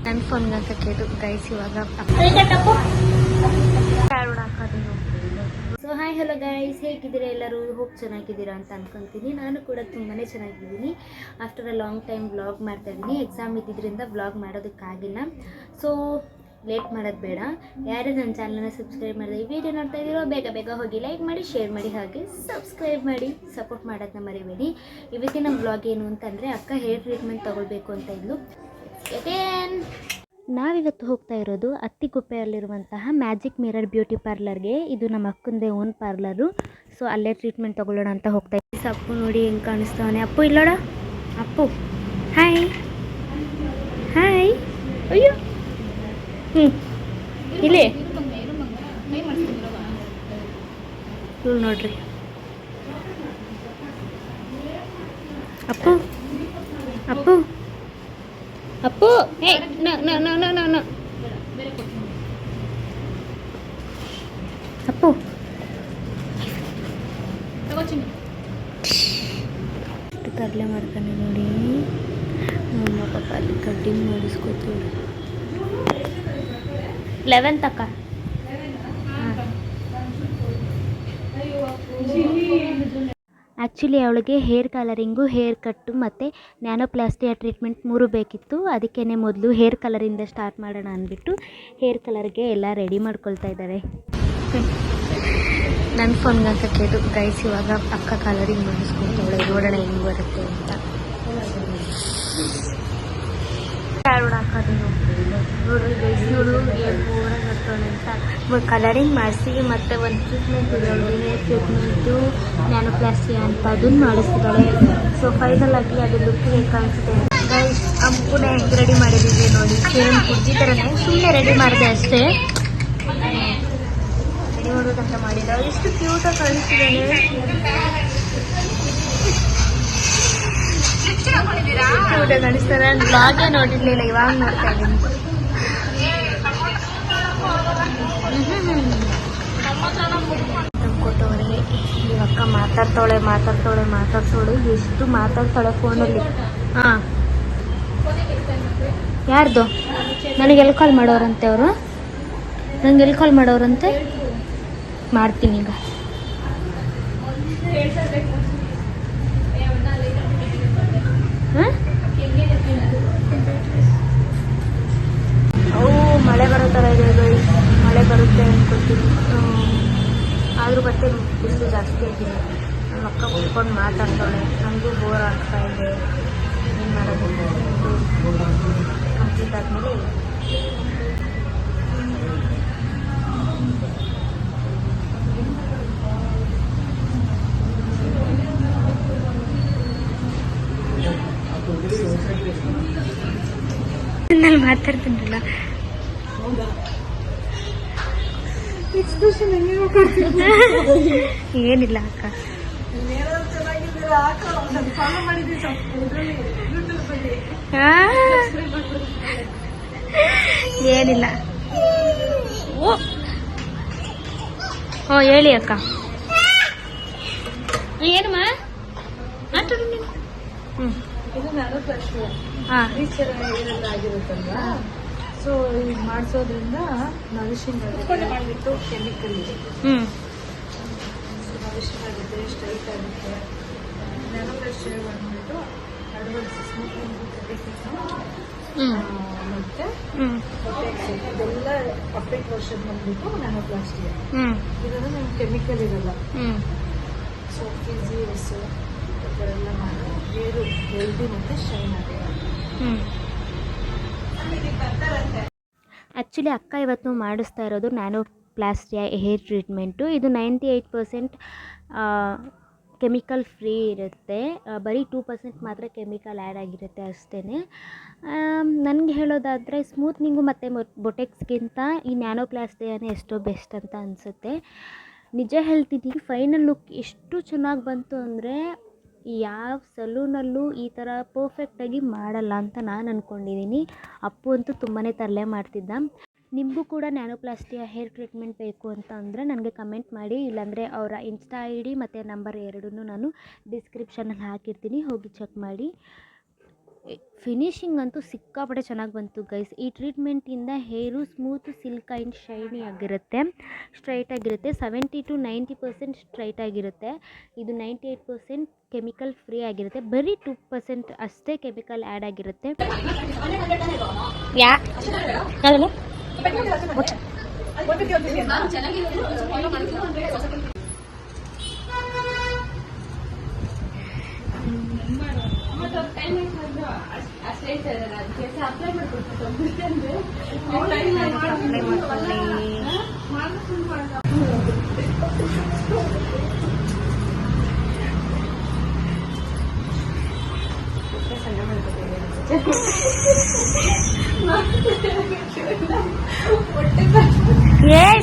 ನನ್ನ ಫೋನ್ಗೆ ಅಂತ ಕೇಳು ಗೈಸ್ ಇವಾಗ ಸೊ ಹಾಯ್ ಹಲೋ ಗೈಸ್, ಹೇಗಿದ್ದೀರಾ ಎಲ್ಲರೂ? ಹೋಪ್ ಚೆನ್ನಾಗಿದ್ದೀರಾ ಅಂತ ಅನ್ಕೊತೀನಿ. ನಾನು ಕೂಡ ತುಂಬಾ ಚೆನ್ನಾಗಿದ್ದೀನಿ. After a long time vlog ಮಾಡ್ತಾ ಇದ್ದೀನಿ. ಎಕ್ಸಾಮ್ ಇದ್ದಿದ್ದರಿಂದ ವ್ಲಾಗ್ ಮಾಡೋದಕ್ಕಾಗಿಲ್ಲ. ಸೊ ಲೇಟ್ ಮಾಡೋದು ಬೇಡ. ಯಾರು ನನ್ನ ಚಾನಲ್ನ ಸಬ್ಸ್ಕ್ರೈಬ್ ಮಾಡಿದೆ, ಈ ವಿಡಿಯೋ ನೋಡ್ತಾ ಇದ್ದೀರೋ ಬೇಗ ಬೇಗ ಹೋಗಿ ಲೈಕ್ ಮಾಡಿ, ಶೇರ್ ಮಾಡಿ, ಹಾಗೆ ಸಬ್ಸ್ಕ್ರೈಬ್ ಮಾಡಿ, ಸಪೋರ್ಟ್ ಮಾಡೋದನ್ನ ಮರಿಬೇಡಿ. ಇವತ್ತಿನ ವ್ಲಾಗ್ ಏನು ಅಂತಂದರೆ, ಅಕ್ಕ ಹೇರ್ ಟ್ರೀಟ್ಮೆಂಟ್ ತೊಗೊಳ್ಬೇಕು ಅಂತ ಇದ್ಲು. ನಾವಿವತ್ತು ಹೋಗ್ತಾ ಇರೋದು ಅತ್ತಿಗುಪ್ಪೆಯಲ್ಲಿರುವಂತಹ ಮ್ಯಾಜಿಕ್ ಮಿರರ್ ಬ್ಯೂಟಿ ಪಾರ್ಲರ್ಗೆ. ಇದು ನಮ್ಮ ಅಕ್ಕಂದೇ ಓನ್ ಪಾರ್ಲರು. ಸೊ ಅಲ್ಲೇ ಟ್ರೀಟ್ಮೆಂಟ್ ತೊಗೊಳ್ಳೋಣ ಅಂತ ಹೋಗ್ತಾ ಇದ್ದೀವಿ. ಅಪ್ಪು ನೋಡಿ ಹೆಂಗೆ ಕಾಣಿಸ್ತಾವನೆ. ಅಪ್ಪು ಇಲ್ಲೋಡ, ಅಪ್ಪು ಹಾಯ್ ಹಾಯ್. ಅಯ್ಯೋ ಇಲ್ಲಿ ಇವ್ರು ನೋಡ್ರಿ. ಅಪ್ಪು ಅಪ್ಪು ಅಪ್ಪು ಹೇ ಅಪ್ಪು ಎಷ್ಟು ತರಲೆ ಮಾಡ್ತಾನೆ ನೋಡಿ. ನಮ್ಮ ಪಾಪ ಅಲ್ಲಿ ಕಟ್ಟಿಂಗ್ ಮಾಡಿಸ್ಕೊತೀವಿ. 11th ಅಕ್ಕ. ಆ್ಯಕ್ಚುಲಿ ಅವಳಿಗೆ ಹೇರ್ ಕಲರಿಂಗು, ಹೇರ್ ಕಟ್ಟು ಮತ್ತು ನ್ಯಾನೋಪ್ಲಾಸ್ಟಿಯ ಟ್ರೀಟ್ಮೆಂಟ್ 3 ಬೇಕಿತ್ತು. ಅದಕ್ಕೇ ಮೊದಲು ಹೇರ್ ಕಲರಿಂದ ಸ್ಟಾರ್ಟ್ ಮಾಡೋಣ ಅಂದ್ಬಿಟ್ಟು ಹೇರ್ ಕಲರ್ಗೆ ಎಲ್ಲ ರೆಡಿ ಮಾಡ್ಕೊಳ್ತಾ ಇದ್ದಾರೆ. ನನ್ನ ಫೋನ್ಗೆ ಅಂತ ಕೇಳು ಗೈಸ್ ಇವಾಗ ಅಕ್ಕ ಕಲರಿಂಗ್ ಮಾಡಿಸ್ಕೊಳ್ತಾವಳೆ. ನೋಡೋಣ ಹೆಂಗೆ ಬರುತ್ತೆ ಅಂತ. ಹಾಕೋದು ನೋಡ್ರಿ ಗೈಸ್, ನೋಡು ಏನು ಊರಾಗ ಬರ್ತಾಳೆ ಅಂತ. ಕಲರಿಂಗ್ ಮಾಡಿಸಿ ಮತ್ತು ಒಂದು ಟ್ರೀಟ್ಮೆಂಟ್ ಇದೆ, ಹೇರ್ ಟ್ರೀಟ್ಮೆಂಟು ನ್ಯಾನೋಪ್ಲಾಸ್ಟಿ ಅಂತ, ಅದನ್ನು ಮಾಡಿಸ್ತಿದ್ದಾಳೆ. ಸೊ ಫೈನಲ್ ಆಗಿ ಅದು ಲುಕ್ ಹೇಗೆ ಕಾಣಿಸುತ್ತೆ ಗೈಸ್. ಅಮ್ಮನ ಹೆಂಗೆ ರೆಡಿ ಮಾಡಿದ್ದೀವಿ ನೋಡಿ, ಸೇಮ್ ಕುರ್ಜಿ ಥರನೇ, ಸುಮ್ಮನೆ ರೆಡಿ ಮಾಡಿದೆ ಅಷ್ಟೇ. ರೆಡಿ ಮಾಡೋದಂತ ಮಾಡಿಲ್ಲ. ಎಷ್ಟು ಕ್ಯೂಟಾಗಿ ಕಾಣಿಸ್ತಿದ್ದಾನೆ. ಕ್ಯೂಟಾಗಿ ಕಾಣಿಸ್ತಾನೆ. ನಾನು ಬ್ಲಾಗೇ ನೋಡಿರ್ಲಿಲ್ಲ, ಇವಾಗ ನೋಡ್ತಾ ಇದ್ದೀನಿ. ಕೊಟ್ಟವರಿಗೆ ಇವಕ್ಕ ಮಾತಾಡ್ತಾಳೆ ಎಷ್ಟು ಮಾತಾಡ್ತಾಳೆ ಫೋನಲ್ಲಿ. ಹಾಂ, ಯಾರ್ದು? ನನಗೆ ಎಲ್ಲಿ ಕಾಲ್ ಮಾಡೋರಂತೆ ಅವರು? ನನಗೆ ಎಲ್ಲಿ ಕಾಲ್ ಮಾಡೋರಂತೆ? ಮಾಡ್ತೀನಿ ಈಗ. ಹಾಂ, ಅವು ಮಳೆ ಬರೋ ಥರ ಇದೆ ಗೈಸ್. ಮಳೆ ಬರುತ್ತೆ ಅಂದ್ಕೊಳ್ತೀನಿ. ಆದರೂ ಮತ್ತೆ ಬಿಸಿಲು ಜಾಸ್ತಿ ಆಗಿದೆ. ನಮ್ಮ ಅಕ್ಕ ಕೂತ್ಕೊಂಡು ಮಾತಾಡ್ತಾಳೆ. ನಮಗೂ ಬೋರ್ ಆಗ್ತಾ ಇದೆ. ಏನು ಮಾಡೋದು? ಕಂಪ್ಲೀಟ್ ಆದಮೇಲೆ ನಾನು ಮಾತಾಡ್ತೀನಲ್ಲ. ಏನಿಲ್ಲ ಅಕ್ಕ, ಏನಿಲ್ಲ. ಓ ಹೇಳಿ ಅಕ್ಕ. ಏನಮ್ಮ? ಆಗಿರುತ್ತಲ್ವಾ, ಸೊ ಈಗ ಮಾಡಿಸೋದ್ರಿಂದ ನರಿಶಿಂಗ್ ಆಗುತ್ತೆ, ಕೆಮಿಕಲ್ ಇದೆ. ನರಿಶಿಂಗ್ ಆಗುತ್ತೆ, ಸ್ಟ್ರೈಟ್ ಆಗುತ್ತೆ. ನ್ಯಾನೋಪ್ಲಾಸ್ಟಿ ಬಂದ್ಬಿಟ್ಟು ಅಡ್ವಾನ್ಸ್ ಸ್ಮೂತಿಂಗ್ ಮತ್ತೆ ಇದೆಲ್ಲ ಅಪ್ಡೇಟ್ ವರ್ಷನ್ ಬಂದ್ಬಿಟ್ಟು ನ್ಯಾನೋಪ್ಲಾಸ್ಟಿ. ಇದನ್ನು ನಿಮ್ಗೆ ಕೆಮಿಕಲ್ ಇರಲ್ಲ. ಸೊ ಫಿಸಿಯಸ್ ಎಲ್ಲ ಮಾಡಿ ಹೇರು ಹೆಲ್ದಿ ಮತ್ತು ಶೈನ್ ಆಗುತ್ತೆ. ಆ್ಯಕ್ಚುಲಿ ಅಕ್ಕ ಇವತ್ತು ಮಾಡಿಸ್ತಾ ಇರೋದು ನ್ಯಾನೋಪ್ಲಾಸ್ಟಿಯ ಹೇರ್ ಟ್ರೀಟ್ಮೆಂಟು. ಇದು 98% ಕೆಮಿಕಲ್ ಫ್ರೀ ಇರುತ್ತೆ. ಬರೀ 2% ಮಾತ್ರ ಕೆಮಿಕಲ್ ಆ್ಯಡ್ ಆಗಿರುತ್ತೆ ಅಷ್ಟೇ. ನನಗೆ ಹೇಳೋದಾದರೆ ಸ್ಮೂತ್ನಿಂಗು ಮತ್ತು ಬೊಟೆಕ್ಸ್ಗಿಂತ ಈ ನ್ಯಾನೋಪ್ಲಾಸ್ಟಿಯೇ ಎಷ್ಟೋ ಬೆಸ್ಟ್ ಅಂತ ಅನಿಸುತ್ತೆ. ನಿಜ ಹೇಳ್ತೀನಿ, ಫೈನಲ್ ಲುಕ್ ಎಷ್ಟು ಚೆನ್ನಾಗಿ ಬಂತು ಅಂದರೆ ಯಾವ ಸಲೂನಲ್ಲೂ ಈ ಥರ ಪರ್ಫೆಕ್ಟಾಗಿ ಮಾಡಲ್ಲ ಅಂತ ನಾನು ಅಂದ್ಕೊಂಡಿದ್ದೀನಿ. ಅಪ್ಪು ಅಂತೂ ತುಂಬಾ ತರಲೆ ಮಾಡ್ತಿದ್ದ. ನಿಮಗೂ ಕೂಡ ನ್ಯಾನೋಪ್ಲಾಸ್ಟಿಯ ಹೇರ್ ಟ್ರೀಟ್ಮೆಂಟ್ ಬೇಕು ಅಂತ ಅಂದರೆ ನನಗೆ ಕಮೆಂಟ್ ಮಾಡಿ. ಇಲ್ಲಾಂದರೆ ಅವರ ಇನ್ಸ್ಟಾ ID ಮತ್ತು ನಂಬರ್ ಎರಡನ್ನೂ ನಾನು ಡಿಸ್ಕ್ರಿಪ್ಷನಲ್ಲಿ ಹಾಕಿರ್ತೀನಿ, ಹೋಗಿ ಚೆಕ್ ಮಾಡಿ. ಫಿನಿಶಿಂಗ್ ಅಂತೂ ಸಿಕ್ಕಾಪಟ್ಟೆ ಚೆನ್ನಾಗಿ ಬಂತು ಗೈಸ್. ಈ ಟ್ರೀಟ್ಮೆಂಟಿಂದ ಹೇರು ಸ್ಮೂತು, ಸಿಲ್ಕ್ ಆ್ಯಂಡ್ ಶೈನಿ ಆಗಿರುತ್ತೆ, ಸ್ಟ್ರೈಟ್ ಆಗಿರುತ್ತೆ. 70 to 90% ಸ್ಟ್ರೈಟ್ ಆಗಿರುತ್ತೆ. ಇದು 98% ಕೆಮಿಕಲ್ ಫ್ರೀ ಆಗಿರುತ್ತೆ. ಬರೀ 2% ಅಷ್ಟೇ ಕೆಮಿಕಲ್ ಆ್ಯಡ್ ಆಗಿರುತ್ತೆ.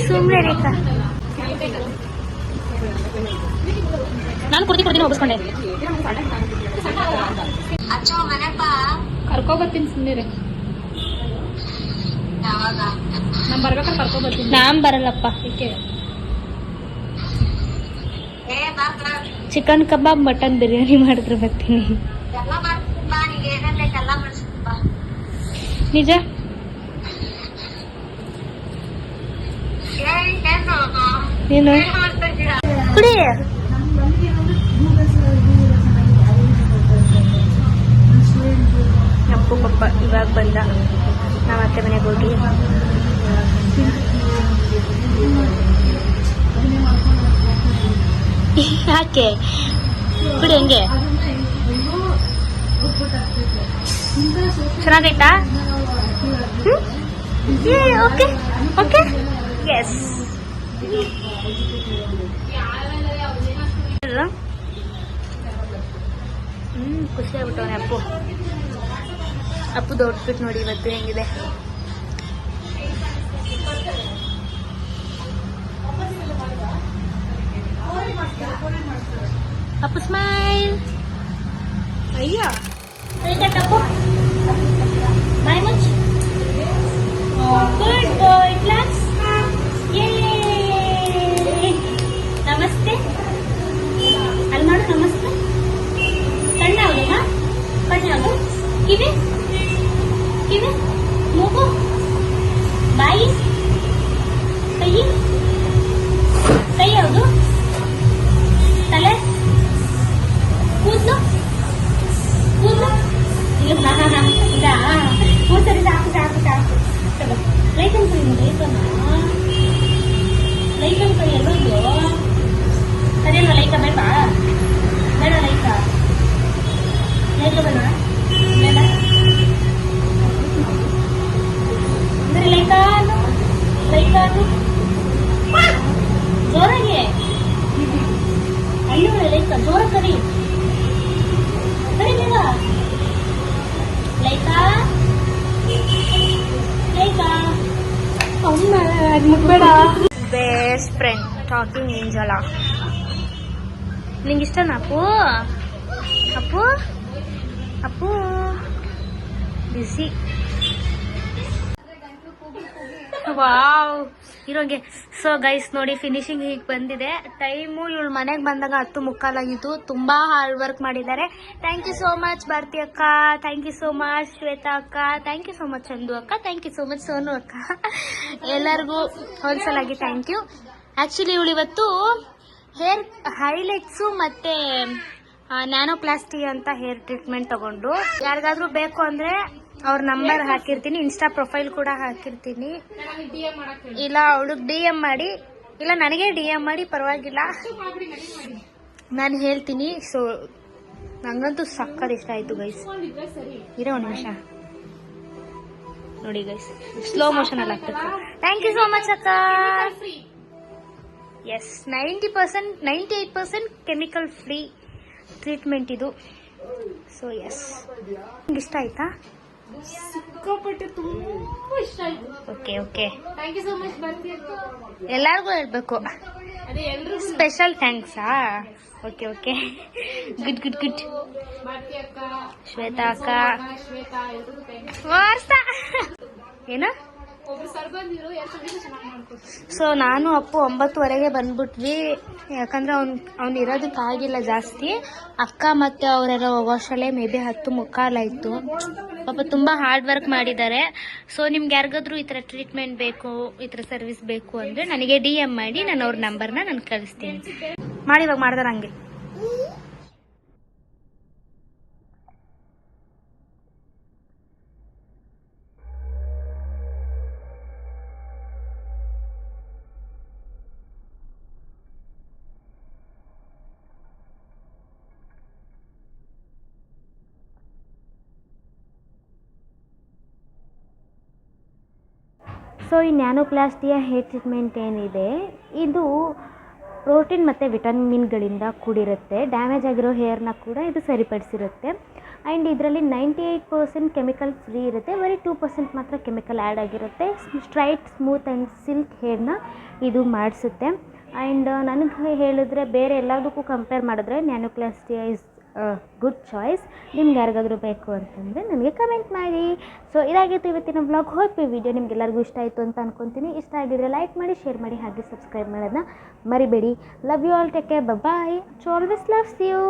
ಸುಮ್ಮನೆ ರೇಖಾ, ನಾನು ಕುಡ್ತೀನಿ ಹೋಗಿಸ್ಕೊಂಡೆ ಕರ್ಕೊಬತ್ತೀನಿ ಸುಮ್ಮನೆ. ನಾನು ಬರ್ಬೇಕಾದ್ರೆ ಕರ್ಕೊಬತ್ತೀನಿ. ನಾನ್ ಬರಲ್ಲಪ್ಪ. ಚಿಕನ್ ಕಬಾಬ್, ಮಟನ್ ಬಿರಿಯಾನಿ ಮಾಡಿದ್ರೆ ಬರ್ತೀನಿ. ನಿಜ ನೀನು ಕುಡಿ. ಅಪ್ಪು ಪಪ್ಪ ಇವಾಗ ಬಂದ. ನಾವು ಅತ್ತೆ ಮನೆಗೆ ಹೋಗಿ ಯಾಕೆ ಕುಡಿ. ಹಂಗೆ ಚೆನ್ನಾಗೈತಾ? Okay okay yes. ಖುಷಿ ಆಗ್ಬಿಟ್ಟವನೆ ಅಪ್ಪು. ಅಪ್ಪು ದೊಡ್ಡಬಿಟ್ಟು ನೋಡಿ ಇವತ್ತು ಹೆಂಗಿದೆ. ಅಪ್ಪು ಸ್ಮೈಲ್. ಅಯ್ಯ ಅಪ್ಪು ಬಾಯ್ ಮಚ್. ಗುಡ್ ಬಾಯ್ ಕ್ಲಾಸ್. ನಮಸ್ತೆ ಅಲ್ಲಿ ಮಾಡು. ನಮಸ್ತೆ. ಕಣ್ಣ ಯಾವ್ದಮ್ಮ? ಕಣ್ಣು ಯಾವುದು? ಕಿವಿ ಕಿವಿ, ಮೂಗು, ಬಾಯಿ, ಕೈ ಕೈ ಯಾವುದು? ತಲೆ, ಕೂದಲು ಕೂದಲು ಇಲ್ಲ. ಕೂದಲು ಸಾಕು ಸಾಕು ಸಾಕು. ಲೈಕನ್ ಕೈ ಲೈಕನ ಲೈಕನ್ ಕೈ ಎಲ್ಲೋದು? ಸರಿಯಲ್ವ ಲೈಕ? ಬೇಡ ಬೇಡ ಲೈಕ ಲೈಕ ಬೇಡ ಬೇಡ. ಅಂದ್ರೆ ಲೈಕಾನು ಲೈಕಾನು ಜೋರಾಗಿ ಅಯ್ಯೋ ಲೈಕ ಜೋರ ಕರಿ ಕರಿ ಬೇಗ. ಲೈಕಾ ಲೈಕಾ ಮುಟ್ಬೇಡ. ಬೆಸ್ಟ್ ಫ್ರೆಂಡ್ ಟಾಕಿಂಗ್ ಏಂಜಲ. ನಿಂಗೆ ಇಷ್ಟನಾ ಅಪ್ಪು? ಅಪ್ಪು ಅಪ್ಪು ಬಿಸಿ. ವಾವ್ ಇರೋಂಗೆ. ಸೊ ಗೈಸ್ ನೋಡಿ ಫಿನಿಶಿಂಗ್ ಹೀಗೆ ಬಂದಿದೆ. ಟೈಮು ಇವಳು ಮನೆಗೆ ಬಂದಾಗ 10:45 ತುಂಬಾ ಹಾರ್ಡ್ ವರ್ಕ್ ಮಾಡಿದ್ದಾರೆ. Thank you so much Bharati ಅಕ್ಕ, thank you so much Shweta ಅಕ್ಕ, thank you so much Chandu ಅಕ್ಕ, thank you so much Sonu ಅಕ್ಕ. ಎಲ್ಲರಿಗೂ ಹೋಲ್ಸಲಾಗಿ ಥ್ಯಾಂಕ್ ಯು. ಆಕ್ಚುಲಿ ಇವಳು ಇವತ್ತು ಹೇರ್ ಹೈಲೈಟ್ಸು ಮತ್ತೆ ನ್ಯಾನೋಪ್ಲಾಸ್ಟಿ ಅಂತ ಹೇರ್ ಟ್ರೀಟ್ಮೆಂಟ್ ತಗೊಂಡು. ಯಾರಿಗಾದ್ರೂ ಬೇಕು ಅಂದ್ರೆ ಅವ್ರ ನಂಬರ್ ಹಾಕಿರ್ತೀನಿ, ಇನ್ಸ್ಟಾ ಪ್ರೊಫೈಲ್ ಕೂಡ ಹಾಕಿರ್ತೀನಿ. ಇಲ್ಲ ಅವಳಿಗೆ DM ಮಾಡಿ, ಇಲ್ಲ ನನಗೆ DM ಮಾಡಿ, ಪರವಾಗಿಲ್ಲ ನಾನು ಹೇಳ್ತೀನಿ. ಸೊ ನಂಗಂತೂ ಸಕ್ಕತ್ ಇಷ್ಟ ಆಯ್ತು ಗೈಸ್. ಇರೋ ಒಂದು ನಿಮಿಷ ನೋಡಿ ಗೈಸ್, ಸ್ಲೋ ಮೋಷನ್ ಅಲ್ಲಿ ಆಗ್ತದೆ. ಥ್ಯಾಂಕ್ ಯು ಸೋ ಮಚ್ ಅಕ್ಕ. ಎಸ್ 90% 98% ಕೆಮಿಕಲ್ ಫ್ರೀ ಟ್ರೀಟ್ಮೆಂಟ್ ಇದು. ಸೊ ಎಸ್ ಇಷ್ಟ ಆಯ್ತಾ? ಸಿಕ್ಕಾಪಟ್ಟೆ ತುಂಬಾ ಇಷ್ಟ ಆಯ್ತು. Okay okay thank you so much Bharati ಅಕ್ಕ. ಎಲ್ಲಾರ್ಗು ಹೇಳ್ಬೇಕು. ಅದೇ ಎಲ್ರಿಗೂ ಸ್ಪೆಷಲ್ ಥ್ಯಾಂಕ್ಸಾ? Okay okay good good good. Bharati ಅಕ್ಕ, ಶ್ವೇತಾ ಅಕ್ಕ, ಶ್ವೇತಾ ಎಲ್ರಿಗೂ ಥ್ಯಾಂಕ್ಸ್. ವಾರ್ತಾ ಏನು ಸೊ ನಾನು ಅಪ್ಪು 9:30ಗೆ ಬಂದ್ಬಿಟ್ವಿ, ಯಾಕಂದರೆ ಅವ್ನು ಇರೋದಕ್ಕಾಗಿಲ್ಲ ಜಾಸ್ತಿ. ಅಕ್ಕ ಮತ್ತು ಅವರೆಲ್ಲ ಹೋಗೋಷ್ಟರಲ್ಲೇ ಮೇ ಬಿ 10:45 ಆಯಿತು. ಪಾಪ ತುಂಬ ಹಾರ್ಡ್ ವರ್ಕ್ ಮಾಡಿದ್ದಾರೆ. ಸೊ ನಿಮ್ಗೆ ಯಾರಿಗಾದ್ರೂ ಈ ಥರ ಟ್ರೀಟ್ಮೆಂಟ್ ಬೇಕು, ಈ ಥರ ಸರ್ವಿಸ್ ಬೇಕು ಅಂದರೆ ನನಗೆ DM ಮಾಡಿ, ನಾನು ಅವ್ರ ನಂಬರ್ನ ನಾನು ಕಳಿಸ್ತೀನಿ. ಇವಾಗ ಮಾಡ್ದಾರ ಹಂಗೆ. ಸೊ ಈ ನ್ಯಾನೋಪ್ಲಾಸ್ಟಿಯ ಹೇರ್ ಟ್ರೀಟ್ಮೆಂಟ್ ಏನಿದೆ, ಇದು ಪ್ರೋಟೀನ್ ಮತ್ತು ವಿಟಮಿನ್ಗಳಿಂದ ಕೂಡಿರುತ್ತೆ. ಡ್ಯಾಮೇಜ್ ಆಗಿರೋ ಹೇರ್ನ ಕೂಡ ಇದು ಸರಿಪಡಿಸಿರುತ್ತೆ. ಆ್ಯಂಡ್ ಇದರಲ್ಲಿ 98% ಕೆಮಿಕಲ್ ಫ್ರೀ ಇರುತ್ತೆ, ಬರೀ 2% ಮಾತ್ರ ಕೆಮಿಕಲ್ ಆ್ಯಡ್ ಆಗಿರುತ್ತೆ. ಸ್ಟ್ರೈಟ್, ಸ್ಮೂತ್ ಆ್ಯಂಡ್ ಸಿಲ್ಕ್ ಹೇರ್ನ ಇದು ಮಾಡಿಸುತ್ತೆ. ಆ್ಯಂಡ್ ನನಗೆ ಹೇಳಿದ್ರೆ ಬೇರೆ ಎಲ್ಲದಕ್ಕೂ ಕಂಪೇರ್ ಮಾಡಿದ್ರೆ ನ್ಯಾನೋಪ್ಲಾಸ್ಟಿಯಾ ಇಸ್ ಗುಡ್ ಚಾಯ್ಸ್. ನಿಮ್ಗೆ ಯಾರಿಗಾದ್ರೂ ಬೇಕು ಅಂತಂದರೆ ನನಗೆ ಕಮೆಂಟ್ ಮಾಡಿ. ಸೊ ಇದಾಗಿತ್ತು ಇವತ್ತಿನ ವ್ಲಾಗ್. ಹೋಪ್ ಈ ವಿಡಿಯೋ ನಿಮ್ಗೆಲ್ಲರಿಗೂ ಇಷ್ಟ ಆಯಿತು ಅಂತ ಅನ್ಕೊತೀನಿ. ಇಷ್ಟ ಆಗಿದ್ರೆ ಲೈಕ್ ಮಾಡಿ, ಶೇರ್ ಮಾಡಿ, ಹಾಗೆ ಸಬ್ಸ್ಕ್ರೈಬ್ ಮಾಡೋದನ್ನ ಮರಿಬೇಡಿ. Love you all, take care, bye. Always loves you.